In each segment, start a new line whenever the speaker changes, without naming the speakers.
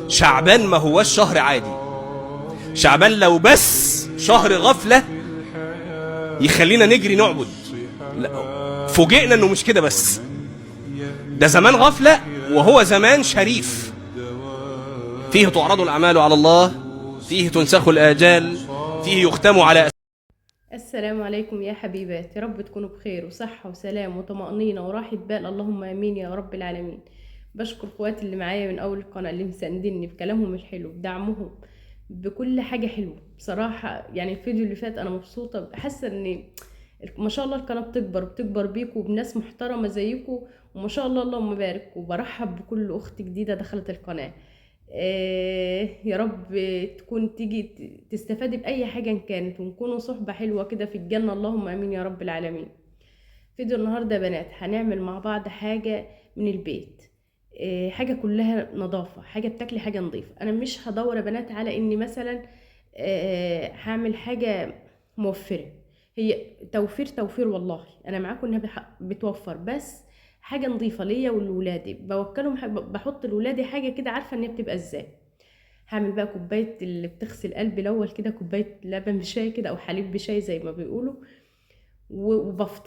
شعبان ما هوش شهر عادي. شعبان لو بس شهر غفلة يخلينا نجري نعبد، لا، فوجئنا انه مش كده بس، ده زمان غفلة وهو زمان شريف. فيه تعرض الأعمال على الله، فيه تنسخ الآجال، فيه يختم على.
السلام عليكم يا حبيبات، يا رب تكونوا بخير وصحة وسلام وطمأنينة وراحة بال، اللهم آمين يا رب العالمين. بشكر اخواتي اللي معايا من أول القناة اللي مساندني بكلامهم الحلو، بدعمهم، بكل حاجة حلوة. بصراحة يعني الفيديو اللي فات أنا مبسوطة، حاسة إن ما شاء الله القناة بتكبر بيكم وبناس محترمة زيكم، وما شاء الله اللهم بارك. وبرحب بكل أخت جديدة دخلت القناة. يا رب تكون تيجي تستفادي بأي حاجة إن كانت، ونكونوا صحبة حلوة كده في الجنة، اللهم آمين يا رب العالمين. فيديو النهاردة يا بنات هنعمل مع بعض حاجة من البيت، حاجة كلها نظافة، حاجة بتاكلي حاجة نظيفة. أنا مش هدور يا بنات على إني مثلا هعمل حاجة موفرة. هي توفير والله أنا معاكم إنها بتوفر، بس حاجة نظيفة ليا ولولادي، بوكلهم بحط لولادي حاجة كده عارفة إن هي بتبقى إزاي. هعمل بقى كوباية اللي بتغسل قلبي الأول كده، كوباية لبن بشاي كده أو حليب بشاي زي ما بيقولوا،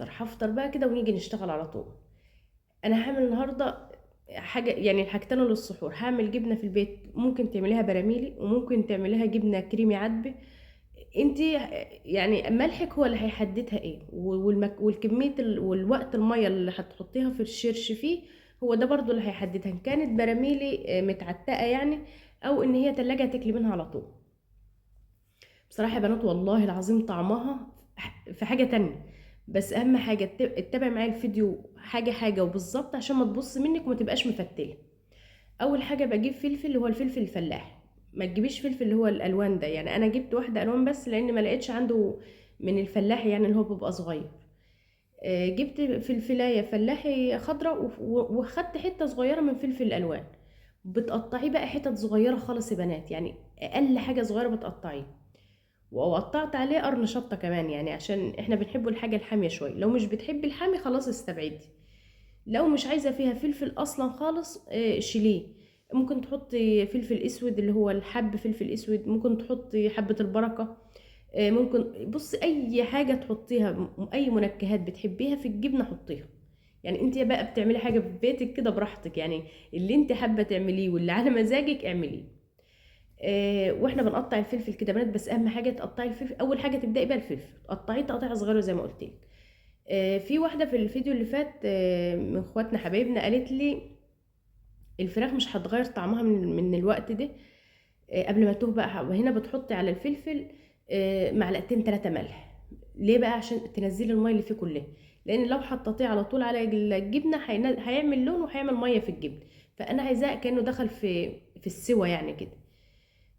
هفطر بقى كده ونيجي نشتغل على طول. انا هعمل النهارده حاجه، يعني الحاجتين للسحور. هعمل جبنه في البيت، ممكن تعمليها براميلي وممكن تعمليها جبنه كريمي عدبي. انتي يعني ملحك هو اللي هيحددها ايه، والكميه والوقت الميه اللي هتحطيها في الشرش فيه هو ده برضو اللي هيحددها، ان كانت براميلي متعتقه يعني، او ان هي تلاجة تاكلي منها على طول. بصراحة يا بنات والله العظيم طعمها في حاجة تانية. بس أهم حاجة اتبع معايا الفيديو حاجة وبالظبط، عشان ما تبص منك وما تبقاش مفتلة. أول حاجة بجيب فلفل اللي هو الفلفل الفلاح، ما تجيبيش فلفل اللي هو الألوان ده. يعني أنا جبت واحدة ألوان بس لأن ما لقيتش عنده من الفلاح، يعني اللي هو بيبقى صغير. جبت فلفلاية فلاحي خضراء، وخدت حتة صغيرة من فلفل الألوان. بتقطعيه بقى حتت صغيرة خالص يا بنات، يعني أقل حاجة صغيرة بتقطعيه. وقطعت عليه قرن شطه كمان، يعني عشان احنا بنحب الحاجه الحاميه شويه. لو مش بتحبي الحامي خلاص استبعدي. لو مش عايزه فيها فلفل اصلا خالص شيليه. ممكن تحطي فلفل اسود اللي هو الحب فلفل اسود، ممكن تحطي حبه البركه. ممكن بصي اي حاجه تحطيها، اي منكهات بتحبيها في الجبنه حطيها. يعني انت بقى بتعملي حاجه في بيتك كده براحتك، يعني اللي انت حابه تعمليه واللي على مزاجك اعمليه. واحنا بنقطع الفلفل كده بنات، بس اهم حاجه تقطعي الفلفل. اول حاجه تبداي بقى الفلفل تقطعيه تقطيع صغيره زي ما قلت لك. في واحده في الفيديو اللي فات من اخواتنا حبايبنا قالت لي الفراخ مش هتغير طعمها من الوقت ده. قبل ما توه بقى هنا بتحطي على الفلفل معلقتين 3 ملح. ليه بقى؟ عشان تنزلي الميه اللي فيه كلها، لان لو حطيتيه على طول على الجبنه هيعمل لون وهيعمل ميه في الجبنه. فانا عايزاه كانه دخل في السوا يعني كده.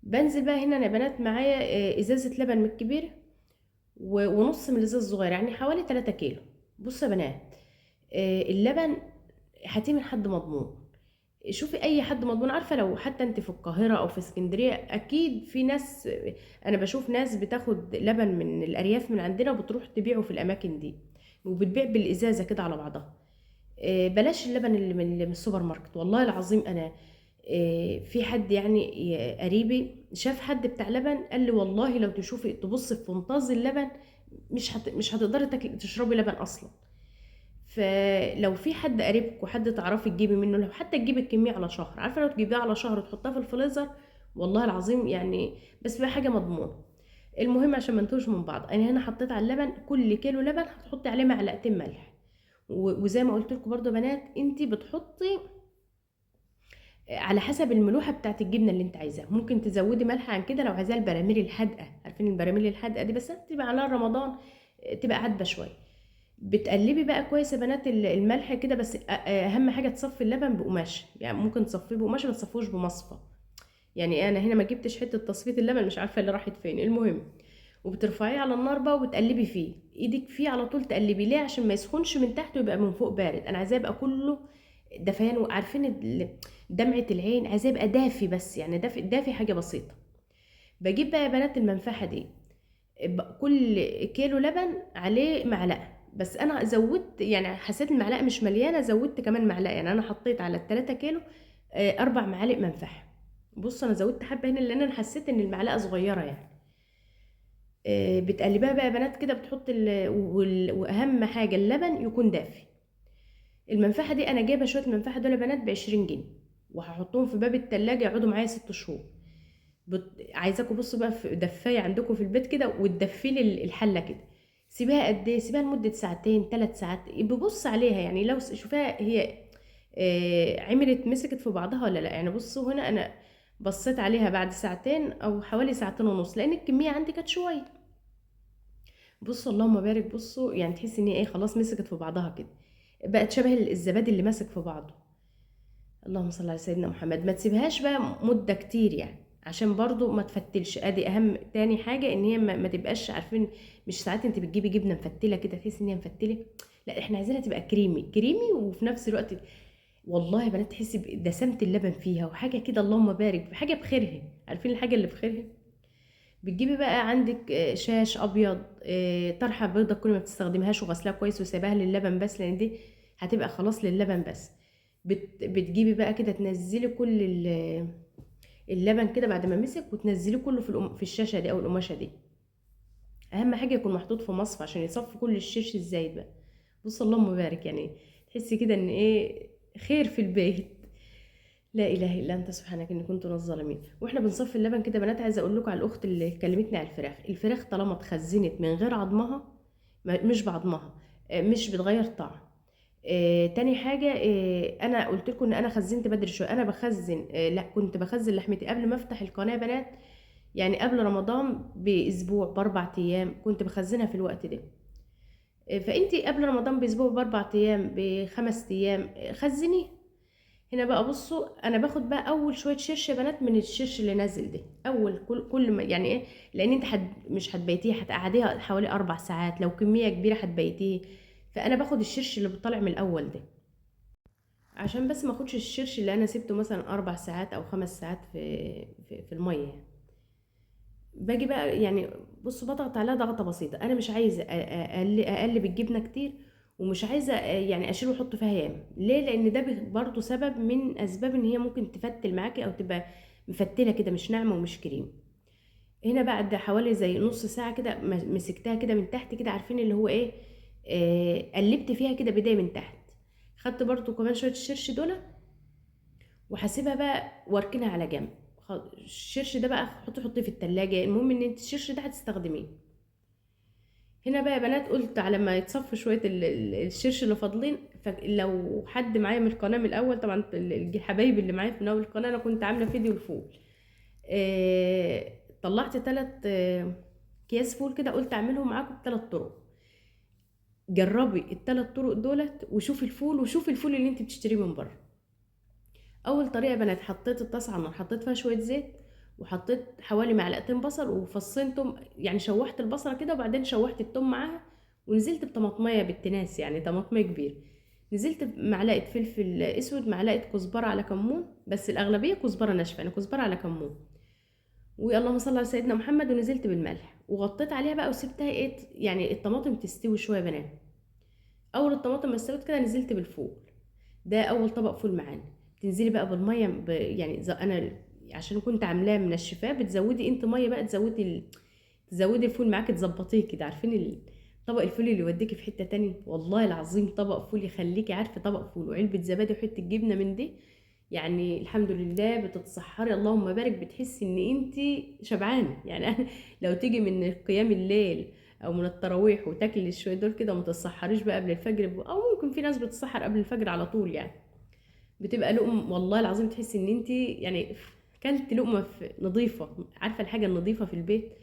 بنزل بقى هنا يا بنات معايا ازازه لبن من الكبيره، ونص من الازازه الصغيره، يعني حوالي 3 كيلو. بصوا يا بنات، اللبن هاتيه من حد مضمون. شوفي اي حد مضمون، عارفه لو حتى انت في القاهره او في اسكندريه اكيد في ناس. انا بشوف ناس بتاخد لبن من الارياف من عندنا وبتروح تبيعه في الاماكن دي، وبتبيع بالازازه كده على بعضها. بلاش اللبن اللي من السوبر ماركت. والله العظيم انا في حد يعني قريبي شاف حد بتاع لبن، قال لي والله لو تشوفي تبصي في فنطاز اللبن مش هتقدري تشربي لبن اصلا. فلو في حد قريبك وحد تعرفي تجيبي منه، لو حتى تجيبي الكميه على شهر، عارفه لو تجيبيها على شهر وتحطها في الفريزر، والله العظيم يعني بس بقى حاجه مضمونه. المهم عشان ما نتوهش من بعض، انا هنا حطيت على اللبن، كل كيلو لبن هتحطي عليه معلقتين ملح. وزي ما قلت لكم برضو يا بنات، انت بتحطي على حسب الملوحه بتاعت الجبنه اللي انت عايزاها. ممكن تزودي ملح عن كده لو عايزاها البراميل الحادقه، عارفين البراميل الحادقه دي، بس تبقى على رمضان تبقى عادبه شويه. بتقلبي بقى كويس يا بنات الملح كده، بس اهم حاجه تصفي اللبن بقماشه، يعني ممكن تصفيه بقماشه ما تصفوش بمصفى. يعني انا هنا ما جبتش حته تصفيه اللبن، مش عارفه اللي راحت فين. المهم، وبترفعيه على النار بقى وبتقلبي فيه ايدك فيه على طول، تقلبي ليه عشان ما يسخنش من تحت ويبقى من فوق بارد. انا عايزاه يبقى كله دفيان، وعارفين دمعه العين عايزاه يبقى دافي، بس يعني دافي حاجه بسيطه. بجيب بقى يا بنات المنفعه دي، كل كيلو لبن عليه معلقه. بس انا زودت، يعني حسيت المعلقه مش مليانه، زودت كمان معلقه. يعني انا حطيت على ال3 كيلو 4 معالق منفعه. بص انا زودت حبه هنا لان انا حسيت ان المعلقه صغيره يعني. بتقلبها بقى يا بنات كده، بتحط واهم حاجه اللبن يكون دافي. المنفعه دي انا جايبه شويه المنفعه دول يا بنات ب20 جنيه، وهحطهم في باب التلاجة يقعدوا معايا 6 شهور. عايزاكم بصوا بقى في دفايه عندكم في البيت كده، وتدفي لي الحله كده. سيبها قد ايه؟ سيبها لمده ساعتين 3 ساعات، ببص عليها يعني لو شوفها هي عملت مسكت في بعضها ولا لا. يعني بصوا هنا انا بصيت عليها بعد ساعتين او حوالي ساعتين ونص، لان الكميه عندي كانت شويه. بصوا اللهم بارك، بصوا يعني تحس ان هي ايه خلاص مسكت في بعضها كده، بقت شبه الزبادي اللي ماسك في بعضه. اللهم صل على سيدنا محمد. ما تسيبهاش بقى مدة كتير يعني، عشان برضو ما تفتلش. ادي اهم تاني حاجة، ان هي ما تبقاش عارفين. مش ساعات انت بتجيبي جبنة مفتلة كده تحس ان هي مفتلة، لا احنا عايزينها تبقى كريمي كريمي، وفي نفس الوقت والله يا بنات تحسي بدسامة اللبن فيها وحاجة كده. اللهم بارك، حاجة بخيرها. عارفين الحاجة اللي بخيرها؟ بتجيبي بقى عندك شاش ابيض، طرحه بيضه كل ما بتستخدمهاش وغسلها كويس وسايباها للبن بس، لان دي هتبقى خلاص للبن بس. بتجيبي بقى كده تنزلي كل اللبن كده بعد ما مسك، وتنزليه كله في الشاشه دي او القماشه دي. اهم حاجه يكون محطوط في مصفى عشان يصفي كل الشرش الزايد بقى. بص اللهم بارك، يعني تحسي كده ان ايه خير في البيت. لا اله الا انت سبحانك اني كنت من الظالمين. واحنا بنصفي اللبن كده بنات، عايزه اقول لكم على الاخت اللي كلمتني على الفراخ طالما اتخزنت من غير عظمها، مش بعظمها، مش بتغير طعم. تاني حاجة، انا قلت لكم ان انا خزنت بدري شوية. انا بخزن، لا كنت بخزن لحمتي قبل ما افتح القناة يا بنات، يعني قبل رمضان باسبوع ب4 ايام كنت بخزنها في الوقت ده. فانتي قبل رمضان باسبوع ب4 ايام ب5 ايام خزني. هنا بقى بصوا انا باخد بقى اول شويه شرش يا بنات من الشرش اللي نازل ده، اول كل ما يعني ايه، لان انت مش هتبيتيه، هتقعديها حوالي 4 ساعات، لو كميه كبيره هتبيتيه. فانا باخد الشرش اللي بيطلع من الاول ده، عشان بس ما اخدش الشرش اللي انا سبته مثلا 4 ساعات او 5 ساعات في الميه يعني. باجي بقى يعني بصوا بضغط عليها ضغطه بسيطه. انا مش عايزه اقلب الجبنه كتير، ومش عايزه يعني اشيل واحط فيها ياما. ليه؟ لان ده برضو سبب من اسباب ان هي ممكن تفتل معاكي او تبقى مفتله كده مش ناعمه ومش كريم. هنا بعد حوالي زي نص ساعه كده مسكتها كده من تحت كده، عارفين اللي هو ايه، قلبت فيها كده بدايه من تحت. خدت برضو كمان شويه الشرش دول، وهسيبها بقى واركنها على جنب. الشرش ده بقى حطيه في التلاجة. المهم ان انت الشرش ده هتستخدميه. هنا بقى يا بنات قلت على ما يتصفوا شويه الشرش اللي فاضلين، لو حد معايا من القناه من الاول طبعا، الحبايب اللي معايا في اول القناه، انا كنت عامله فيديو الفول. طلعت 3 اكياس فول كده، قلت اعملهم معاكم ب3 طرق. جربي ال3 طرق دولت وشوفي الفول، وشوفي الفول اللي انت بتشتريه من بره. اول طريقه يا بنات، حطيت الطاسه على النار، حطيت فيها شويه زيت، وحطيت حوالي معلقتين بصل وفصين توم، يعني شوحت البصله كده وبعدين شوحت التوم معاها، ونزلت بطماطميه بالتناس يعني طماطميه كبيره. نزلت بمعلقه فلفل اسود، معلقه كزبره على كمون، بس الاغلبيه كزبره ناشفه يعني كزبره على كمون. واللهم صل على سيدنا محمد. ونزلت بالملح وغطيت عليها بقى وسبتها ايه يعني الطماطم تستوي شويه يا بنات. اول الطماطم ما استوت كده نزلت بالفول. ده اول طبق فول معانا. تنزلي بقى بالميه يعني انا عشان كنت عاملاه منشفاه، بتزودي انت ميه بقى، تزودي الفول معاكي تظبطيه كده. عارفين طبق الفول اللي يوديكي في حته تانية؟ والله العظيم طبق فول يخليكي عارفه طبق فول وعلبه زبادي وحته جبنه من دي، يعني الحمد لله بتتسحري اللهم بارك، بتحسي ان انت شبعانه يعني. أنا لو تيجي من قيام الليل او من التراويح وتاكلي الشويه دول كده وما تتسحريش بقى قبل الفجر، او ممكن في ناس بتتسحر قبل الفجر على طول يعني، بتبقى لقمه والله العظيم تحسي ان انت يعني كلت لقمه نظيفه. عارفه الحاجه النظيفه في البيت.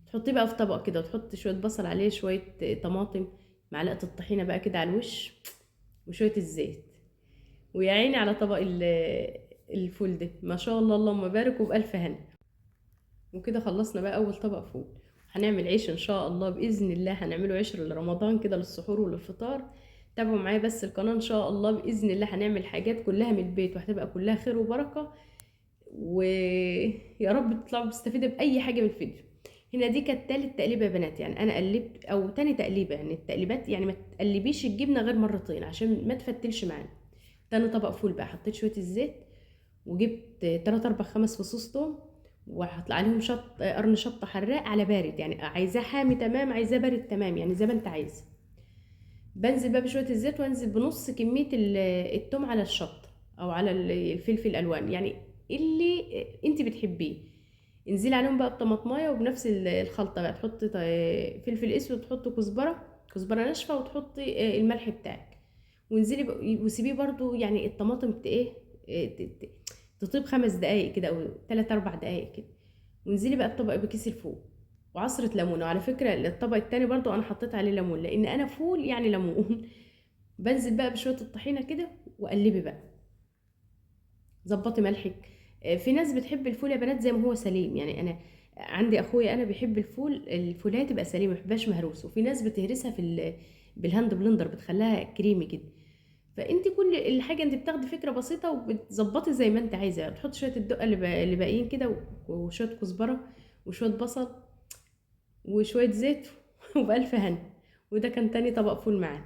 تحطيه بقى في طبق كده، وتحطي شويه بصل عليه، شويه طماطم، معلقه الطحينه بقى كده على الوش، وشويه الزيت، ويا عيني على طبق الفول ده ما شاء الله اللهم بارك وبألف هنا. وكده خلصنا بقى اول طبق فول. هنعمل عيش ان شاء الله باذن الله، هنعمله عيش لرمضان كده للسحور وللفطار. تابعوا معايا بس القناه ان شاء الله باذن الله، هنعمل حاجات كلها من البيت وهتبقى كلها خير وبركه، ويا رب تطلعوا مستفيده باي حاجه من الفيديو. هنا دي كانت تالت تقليبه يا بنات، يعني انا قلبت او تاني تقليبه، يعني التقليبات يعني ما تقلبيش الجبنه غير مرتين عشان ما تفتلش معانا. تاني طبق فول بقى حطيت شويه الزيت، وجبت 3 4 5 فصوص توم، وهطلع عليهم قرن شطه حراق على بارد، يعني عايزاه حامي تمام، عايزاه بارد تمام، يعني زي ما انت عايز. بنزل بقى بشويه الزيت، وانزل بنص كميه التوم على الشطه او على الفلفل الالوان، يعني اللي انت بتحبيه. انزلي عليهم بقى بطماطمايه، وبنفس الخلطه بقى تحطي فلفل اسود، تحطي كزبره ناشفه، وتحطي الملح بتاعك، وانزلي وسيبيه برضو يعني الطماطم تطيب 5 دقايق كده او 3 4 دقايق كده، وانزلي بقى بكيس الفول وعصرة ليمون. وعلى فكرة الطبق التاني برضو انا حطيت عليه ليمون، لان انا فول يعني ليمون. بنزل بقى بشوية الطحينة كده، وقلبي بقى، ظبطي ملحك. في ناس بتحب الفول يا بنات زي ما هو سليم، يعني انا عندي اخويا انا بيحب الفوليه تبقى سليمه، ما بيحبهاش مهروس، وفي ناس بتهرسها بالهاند بلندر، بتخليها كريمي كده. فانت كل الحاجه انت بتاخدي فكره بسيطه وبتظبطي زي ما انت عايزه، تحطي شويه الدقه اللي باقيين كده، وشويه كزبره، وشويه بصل، وشويه زيت، وبألف هنا. وده كان تاني طبق فول معانا.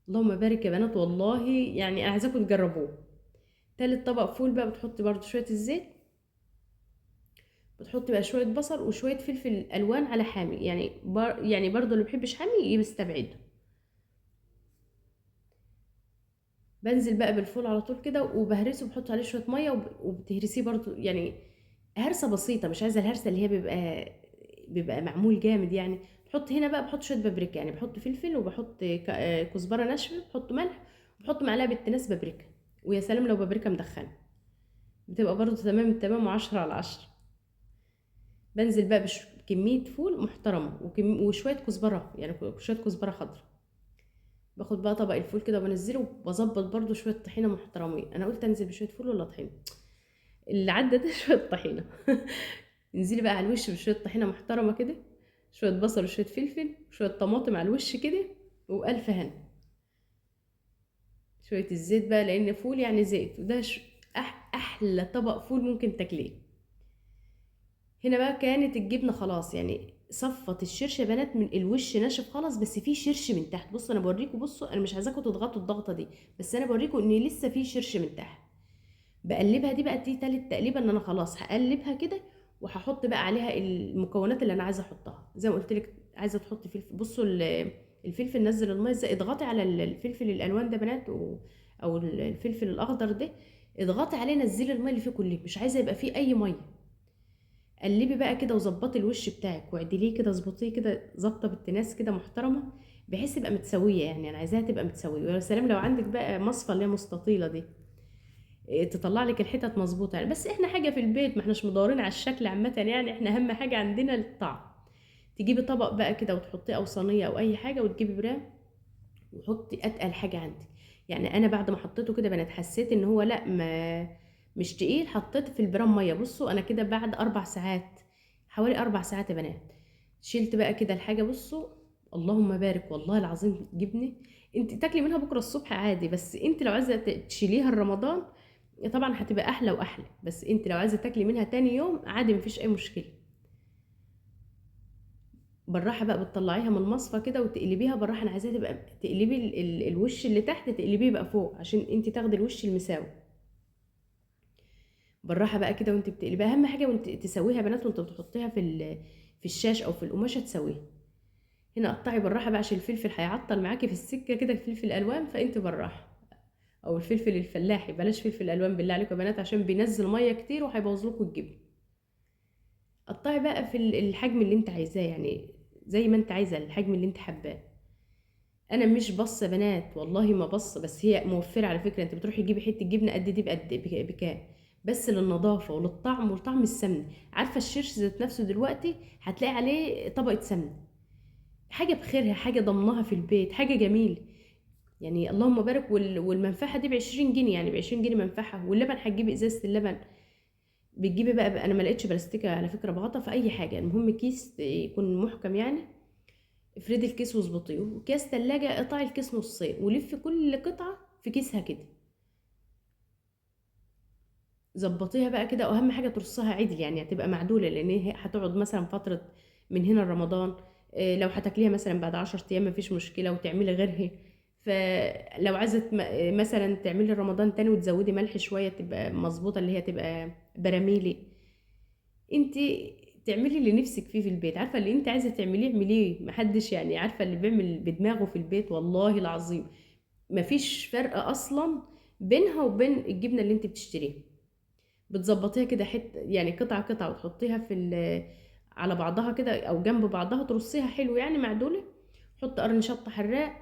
اللهم بارك يا بنات، والله يعني انا عايزاكم تجربوه. تالت طبق فول بقى بتحطي برضو شويه الزيت، بتحطي بقى شويه بصل وشويه فلفل الوان على حامي، يعني يعني برضو اللي بيحبش حامي يستبعده. بنزل بقى بالفول على طول كده، وبهرسه، وبحط عليه شويه ميه، وبتهرسيه برضو يعني هرسه بسيطه، مش عايزه الهرسه اللي هي بيبقى معمول جامد يعني. بحط هنا بقى، بحط شويه بابريكا، يعني بحط فلفل، وبحط كزبره ناشفه، بحط ملح، وبحط معلقه بنت بابريكا. ويا سلام لو بابريكا مدخنه، بتبقى برضو تمام التمام، و10 على 10. بنزل بقى بكمية فول محترمة، وشوية كزبرة، يعني شوية كزبرة خضراء. باخد بقى طبق الفول كده وبنزله، وبظبط برضو شوية طحينة محترمين. انا قلت انزل بشوية فول ولا طحينة، اللي عدى ده شوية طحينة. انزلي بقى على الوش بشوية طحينة محترمة كده، شوية بصل وشوية فلفل وشوية طماطم على الوش كده، وألف هنا. شوية الزيت بقى، لأن فول يعني زيت، وده أحلى طبق فول ممكن تاكليه. هنا بقى كانت الجبنه خلاص يعني صفت الشرش يا بنات، من الوش ناشف خلاص، بس في شرش من تحت. بصوا انا بوريكم، بصوا انا مش عايزاكم تضغطوا الضغطه دي، بس انا بوريكم ان لسه في شرش من تحت. بقلبها دي بقى، دي تالت تقليبه، ان انا خلاص هقلبها كده، وهحط بقى عليها المكونات اللي انا عايزه احطها. زي ما قلت لك، عايزه تحطي فلفل، بصوا الفلفل نزل الميه ازاي، اضغطي على الفلفل الالوان ده بنات، او الفلفل الاخضر ده، اضغطي عليه، نزلي الميه اللي فيه كله، مش عايزه يبقى فيه اي ميه. قلبي بقى كده، وظبطي الوش بتاعك، واعدليه كده، اظبطيه كده ظابطه بالتناس كده محترمه، بحيث تبقى متساويه، يعني انا عايزاها تبقى متساويه. ويا سلام لو عندك بقى مصفى اللي هي مستطيله دي، تطلع لك الحتت مظبوطه يعني. بس احنا حاجه في البيت، ما احناش مدورين على الشكل عامه يعني، احنا اهم حاجه عندنا الطعم. تجيبي طبق بقى كده وتحطيه، او صينيه او اي حاجه، وتجيبي برام، وحطي اتقل حاجه عندك. يعني انا بعد ما حطيته كده بنات، حسيت ان هو لا، ما مش تقيل، حطيت في البرام ميه. بصوا انا كده بعد 4 ساعات، حوالي 4 ساعات يا بنات، شلت بقى كده الحاجه. بصوا اللهم بارك، والله العظيم جبنه انت تاكلي منها بكره الصبح عادي، بس انت لو عايزه تشيليها رمضان طبعا هتبقى احلى واحلى، بس انت لو عايزه تاكلي منها تاني يوم عادي، مفيش اي مشكله. بالراحه بقى بتطلعيها من المصفى كده، وتقلبيها بالراحه. انا عايزاها تبقى تقلبي الوش اللي تحت، تقلبيه بقى فوق، عشان انت تاخدي الوش المساوي. بالراحه بقى كده وانت بتقلبيها. اهم حاجه وانت تسويها يا بنات، وانت بتحطيها في الشاش او في القماشه، تسويها. هنا قطعي بالراحه بقى، عشان الفلفل هيعطل معاكي في السكه كده، الفلفل الالوان، فانت بالراحه. او الفلفل الفلاحي، بلاش فلفل الوان بالله عليكم يا بنات، عشان بينزل ميه كتير وهيبوظ لكم الجبن. قطعي بقى في الحجم اللي انت عايزاه، يعني زي ما انت عايزه، الحجم اللي انت حباه. انا مش بص يا بنات، والله ما بص، بس هي موفره على فكره. انت بتروحي تجيبي حته جبنه قد دي بكام؟ بس للنظافه وللطعم ولطعم السمن. عارفه الشيرش ذات نفسه دلوقتي هتلاقي عليه طبقه سمن، حاجه بخيرها، حاجه ضمنها في البيت، حاجه جميل يعني. اللهم بارك. والمنفعه دي ب20 جنيه، يعني ب20 جنيه منفعه. واللبن هتجيبي ازازه اللبن، بتجيبي بقى انا ما لقيتش بلاستيكه على فكره بغطا في اي حاجه، المهم كيس يكون محكم يعني. افردي الكيس واظبطيه، وكيس تلاجة قطعي الكيس نصين، ولفي كل قطعة في كيسها كده، ظبطيها بقى كده. واهم حاجة ترصها عدل، يعني هتبقى معدولة، لان هي هتقعد مثلا فترة من هنا لرمضان. لو هتاكليها مثلا بعد 10 ايام مفيش مشكلة، وتعملي غيرها. فلو عايزه مثلا تعملي رمضان تاني وتزودي ملح شويه تبقى مظبوطه، اللي هي تبقى براميلي. انت تعملي اللي نفسك فيه في البيت، عارفه اللي انت عايزه تعمليه اعمليه، محدش يعني عارفه اللي بيعمل بدماغه في البيت والله العظيم مفيش فرق اصلا بينها وبين الجبنه اللي انت بتشتريها. بتظبطيها كده يعني قطعه قطعه وتحطيها على بعضها كده او جنب بعضها، ترصيها حلو يعني معدوله. حط قرن شطه حراق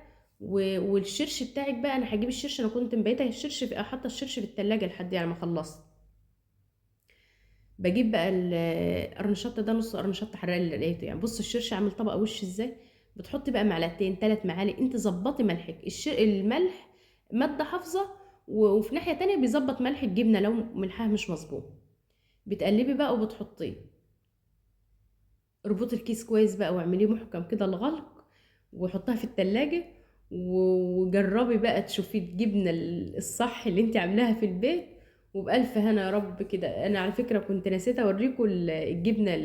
والشرش بتاعك بقى. انا هجيب الشرش، انا كنت مبيته الشرش بقى، حاطه الشرش في التلاجة لحد يعني ما خلصت. بجيب بقى قرن الشطه ده، نص قرن شطه حراق اللي لقيته يعني. بص الشرش عامل طبقه وش ازاي. بتحطي بقى معلقتين 3 معالق، انت ظبطي ملحك. الملح ماده حافظه، وفي ناحيه تانية بيظبط ملح الجبنه لو ملحها مش مظبوط. بتقلبي بقى وبتحطيه. اربطي الكيس كويس بقى واعمليه محكم كده الغلق، وحطها في التلاجة. وجربي بقى تشوفي الجبنة الصح اللي انت عاملاها في البيت. وبألف هنا يا رب كده. انا على فكرة كنت نسيت اوريكم الجبنة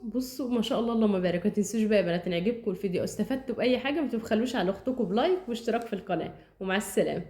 بصوا ما شاء الله اللهم بارك. ما تنسوش بقى يا بنات ان يعجبكم الفيديو، استفدتوا بأي حاجة ما تبخلوش على اختكم بلايك واشتراك في القناة. ومع السلامة.